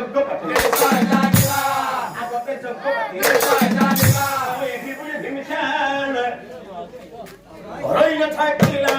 যজ্ঞ পাতি আগতে যজ্ঞ পাতি এটি বুলি ভীমসেন ঘৰৈ নাথাকিলা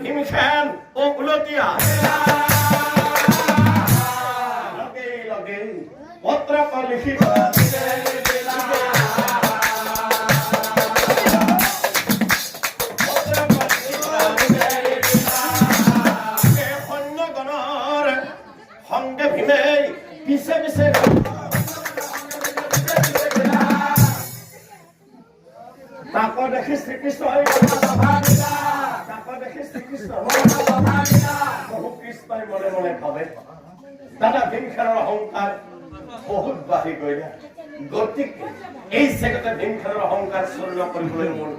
ভীমসেন ও উলতিয়া লগে লগে পত্র লিখিব সৈন্যগণৰ সংগে ভীমে পিছে পিছে তাক দেখি শ্ৰীকৃষ্ণ বহু কৃষ্ণই মনে মনে ভাবে দাদা ভীমসেনৰ অহংকাৰ বহুত বাঢ়ি গৈ গতিকে এই জেগাতে ভীমসেনৰ অহংকাৰ চূৰ্ণ কৰিবলৈ মোৰ